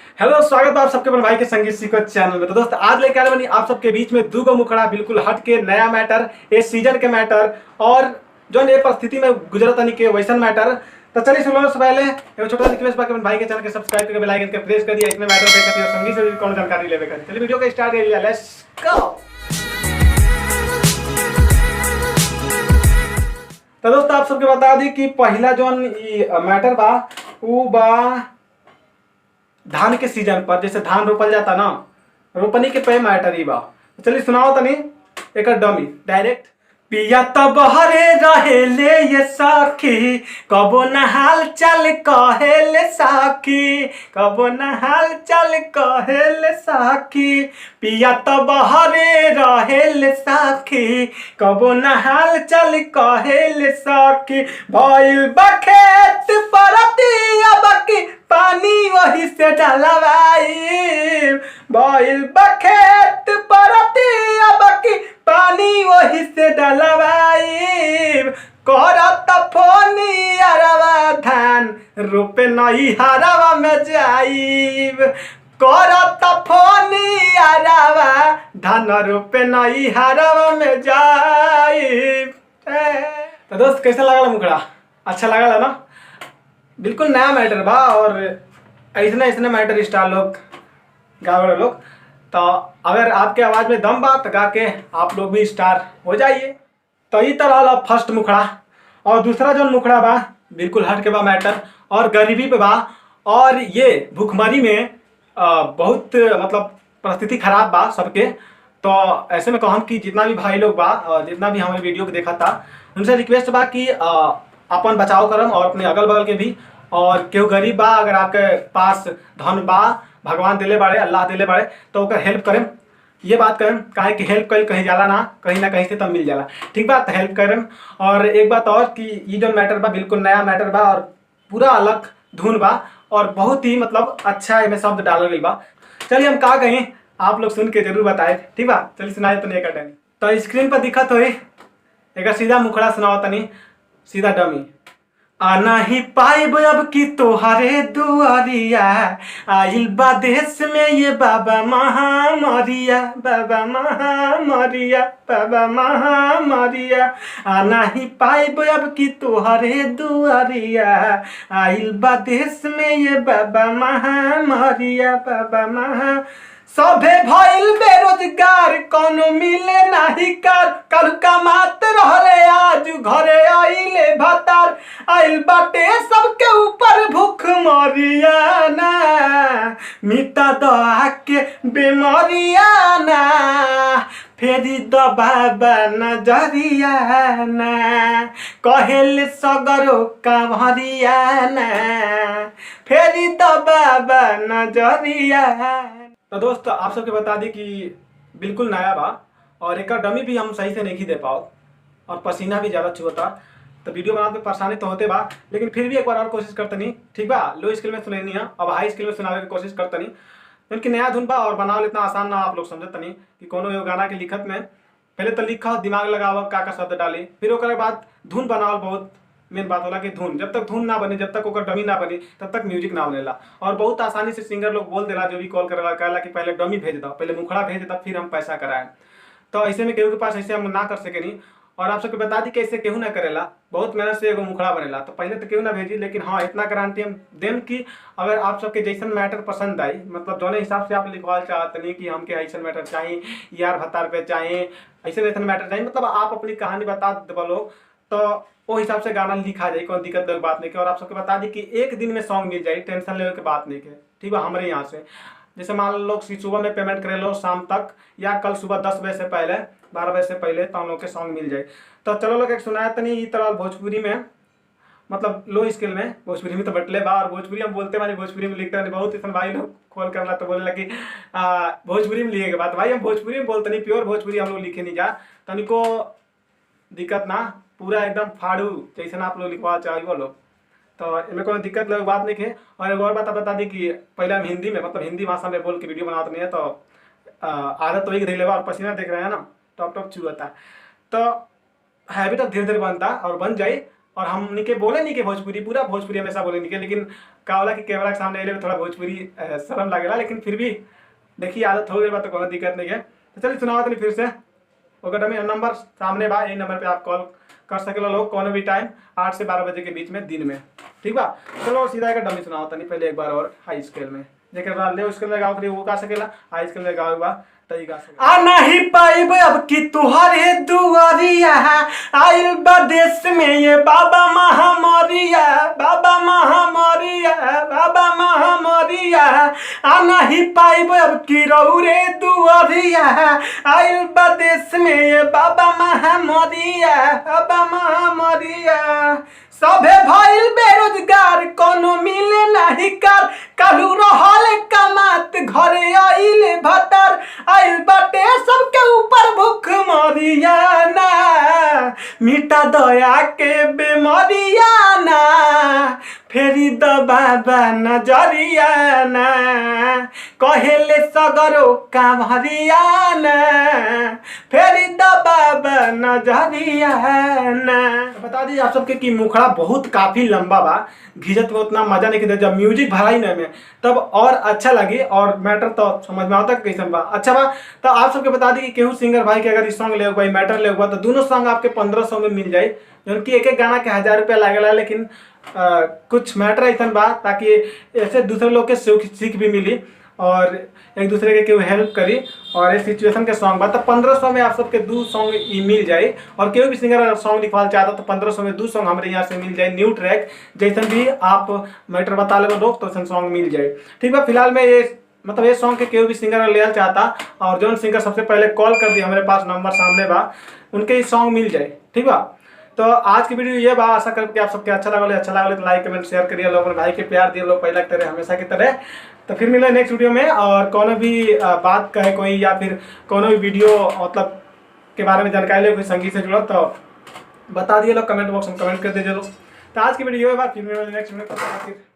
Hello, स्वागत है आप सबके अपने भाई के संगीत सीखो चैनल में। तो दोस्त आज लेके आने वाली आप सबके बीच में दू गो मुखड़ा बिल्कुल हट के नया मैटर, ये सीजन के मैटर और जो ये परिस्थिति में गुजरत नहीं के वैसन मैटर। तो चलिए सुनो से पहले एक छोटा सा रिक्वेस्ट बाकी अपने भाई के चैनल के सब्सक्राइब करके बेल आइकन के प्रेस कर दिया। इसमें मैटर देखते हो संगीत से कौन जानकारी लेवे कर। चलिए वीडियो का स्टार्ट कर लिया, लेट्स गो। तो दोस्त आप सबके बता दी कि पहला जो मैटर बा उ बा धान के सीजन पर। जैसे धान रोपल जाता ना, रोपनी के पे मैटर ही बा। चलिए सुनाओ तनी एक डमी डायरेक्ट। पिया तो बहरे रहेले ये साखी, कबो न हाल चाल कहेले साखी, कबो न हाल चाल कहेले साखी। पिया तो बहरे रहेले साखी, कबो न हाल चाल कहेले साखी। भइल बखेत परतिया बाकी पानी वही से डलवाई। भइल बखेत परतिया बाकी पानी वही से डलवाई। करत फोनी अरवा धान रोपे नई हरवा में जाइब। करत फोनी अरवा धान रोपे नई हरवा में जाइब। तो दोस्त कैसा लगा मुखड़ा? अच्छा लगा ना? बिल्कुल नया मैटर बा और ऐसने ऐसने मैटर स्टार लोग गावे लोग। तो अगर आपके आवाज़ में दम बा तो गा के आप लोग भी स्टार हो जाइए। तो ये तरह फर्स्ट मुखड़ा। और दूसरा जो मुखड़ा बा बिल्कुल हट के बा मैटर और गरीबी पे बा। और ये भूखमरी में बहुत मतलब परिस्थिति खराब बा सबके। तो ऐसे में कहम कि जितना भी भाई लोग बा और जितना भी हमारे वीडियो को देखा था उनसे रिक्वेस्ट बा कि अपन बचाव करम और अपने अगल बगल के भी। और केहू गरीब बा, अगर आपके पास धन बा, भगवान दिले बाड़े, अल्लाह दिले बाड़े, तो ओकर हेल्प करें। ये बात करें काहे कि हेल्प कहीं जाला ना कहीं से तब मिल जाला। ठीक बा, तो हेल्प करें। और एक बात और कि ये जो मैटर बा बिल्कुल नया मैटर बा और पूरा अलग धुन बा और बहुत ही मतलब अच्छा इसमें शब्द डालल गई बा। चलिए हम का कहीं आप लोग सुन के जरूर बताए। ठीक बा, चलिए सुनाए तो नहीं कटें। तो स्क्रीन पर दिखत हो एक सीधा मुखड़ा सुनाओ तनी, सीधा डमी। आना ही पाइब अब की तोहरे दुआरिया, आइल बा देश में ये बाबा महामारिया, बाबा महामारिया, बाबा महामारिया। आना ही पाइब अब की तोहरे दुआरिया, आइल बा देश में ये बाबा महामारिया, बाबा महा। सभे भइल बेरोजगार, कोनो मिले नाही कार। कल कमात रहले आज घरे आइले भतार। आइल बाटे सबके ऊपर भूख मरिया ना, मिटा दवा के बीमारिया ना, फेरी दबाबा नजरिया ना, कहेल सगरो कांवरिया ना, फेरी दबाबा नजरिया। तो दोस्त आप सबके बता दी कि बिल्कुल नया बा और एक डमी भी हम सही से नहीं दे पाओ और पसीना भी ज़्यादा चुहता। तो वीडियो बनाने में परेशानी तो होते बा, लेकिन फिर भी एक बार और कोशिश करते नहीं। ठीक बा, लो स्केल में सुननी है, अब हाई स्केल में सुनाने की कोशिश करते नहीं क्योंकि नया धुन बा और बनावल इतना आसान ना आप लोग समझते नहीं कि कोनो एगो गाना के लिखत में पहले तो लिखा, दिमाग लगाव का शब्द डाली, फिर ओकर बाद धुन बनावल बहुत मेन बात होला कि धुन जब तक धुन ना बने, जब तक ओकर डमी ना बनी तब तक म्यूजिक ना बनेला। और बहुत आसानी से सिंगर लोग बोल देला, जो भी कॉल करेला कहला कि पहले डमी भेज दो, पहले मुखड़ा भेज दो, फिर हम पैसा कराएं। तो ऐसे में केहू के पास ऐसे हम ना कर सके नहीं। और आप सबके बता दी कि ऐसे केहू ना करेला, बहुत मेहनत से एगो मुखड़ा बनेला। तो पहले तो केहू ना भेजी, लेकिन हाँ इतना गारंटी हम देम कि अगर आप सबके जैसन मैटर पसंद आई, मतलब जौने हिसाब से आप लिखवा चाहते नहीं कि हमके ऐसा मैटर चाहिए, यार भतार पे चाहिए, ऐसे मैटर चाहिए, मतलब आप अपनी कहानी बता दो लोग, तो वो हिसाब से गाना लिखा जाए, कोई दिक्कत की बात नहीं के। और आप सबके बता दी कि एक दिन में सॉन्ग मिल जाए, टेंशन लेने की बात नहीं के। ठीक है, हमारे यहाँ से जैसे मान लो कि सुबह में पेमेंट करे लो शाम तक, या कल सुबह 10 बजे से पहले, 12 बजे से पहले, तो हम लोग के सॉन्ग मिल जाए। तो चलो लोग एक सुनाया तो नहीं, तरह भोजपुरी में मतलब लो स्केल में, भोजपुरी में तो बटले बा और भोजपुरी हम बोलते मानी, भोजपुरी में लिखते मानी। बहुत इतना भाई लोग कॉल करना तो बोले लगी भोजपुरी में लिखे के बात, भाई हम भोजपुरी में बोलते नहीं, प्योर भोजपुरी हम लोग लिखे नहीं जा, तनिको दिक्कत ना, पूरा एकदम फाड़ू जैसे आप लोग लिखवा चाहिए लोग। तो इनमें कोई दिक्कत लगे बात नहीं है। और एक और बात बता दी कि पहले हम हिंदी में मतलब हिंदी भाषा में बोल के वीडियो बनाते नहीं है, तो आदत तो वही लेवा और पसीना देख रहे हैं ना, टॉप टॉप चुहता। तो हैबिट अब धीरे धीरे बनता और बन जाए और हम निके बोले नहीं के भोजपुरी पूरा भोजपुरी हमेशा बोले नहीं के, लेकिन का होला कि कैमरा के सामने अइले में थोड़ा भोजपुरी शर्म लगेला, लेकिन फिर भी देखिए आदत हो गई बा तो कोनो दिक्कत नहीं है। तो चलिए सुनाओ तनी फिर से। ओके डमी नंबर सामने बा, यही नंबर पे आप कॉल कर सकेला लोग कोनो भी टाइम 8 से 12 बजे के बीच में दिन में, ठीक बा। चलो सीधा एक डमी सुनाओ तनी पहले एक बार और हाई स्केल में, जेकर बाद ले स्केल में गाओ फिर वो गा सकेला, हाई स्केल में गाओ बा तई गा सकेला। आ नहीं पाइब अब कि तुहरे दुआरिया आइल बा देश में ये बाबा महामारिया, बाबा महामारिया, बाबा महामारिया। आ नहीं पाइब अब कि रौरे दुआरिया आइल बा देश में ये बाबा महामारिया, बाबा महामारिया। सभे भइल बेरोजगार कोनो मिले नहीं कर, कालू रहल कमात घरे आइले भतर, आइल बाटे सबके ऊपर भूख मरिया ना, मिटा दया के बेमरिया ना, फेरी द बाबा नजरिया ना, कहेले सगरो कांवरिया ना, फेरी द बाबा नजरिया ना। बता दीजिए आप सबके कि मुखड़ा बहुत काफी लंबा बा, घिजत में उतना मजा नहीं किया, जब म्यूजिक भराई ना में तब और अच्छा लगी, और मैटर तो समझ में आता कैसन बा, अच्छा बा। तो आप सबके बता दी कि केहू सिंगर भाई के अगर सॉन्ग ले भाई मैटर ले तो दोनों सॉन्ग आपके 1500 में मिल जाए, जो कि एक एक गाना के 1000 रुपया लागेला, लेकिन कुछ मैटर ऐसा बा ताकि ऐसे दूसरे लोग के सीख भी मिली और एक दूसरे के केहू हेल्प करी, और इस सिचुएशन के सॉन्ग बा। तो 1500 में आप सबके 2 सॉन्ग मिल जाए, और केहू भी सिंगर अगर सॉन्ग लिखवाल चाहता तो 1500 में 2 सॉन्ग हमारे यहाँ से मिल जाए, न्यू ट्रैक जैसन भी आप मैटर बता ले लोग तो सॉन्ग मिल जाए, ठीक है। फिलहाल में ये मतलब ये सॉन्ग के केहू भी सिंगर ले चाहता, और जो सिंगर सबसे पहले कॉल कर दिया हमारे पास नंबर सामने बा, उनके ही सॉन्ग मिल जाए, ठीक बा। तो आज की वीडियो ये बा, आशा करके आप सबके अच्छा लगा तो लाइक कमेंट शेयर करिए, लोग भाई के प्यार दिए लोग पहला की तरह हमेशा की तरह। तो फिर मिले नेक्स्ट वीडियो में, और कोनो भी बात कहे कोई या फिर कोनो भी वीडियो मतलब के बारे में जानकारी ले कोई संगीत से जुड़ा तो बता दिए लोग, कमेंट बॉक्स में कमेंट कर दीजिए लोग। तो आज की वीडियो ये बात, फिर मिले नेक्स्ट वीडियो में।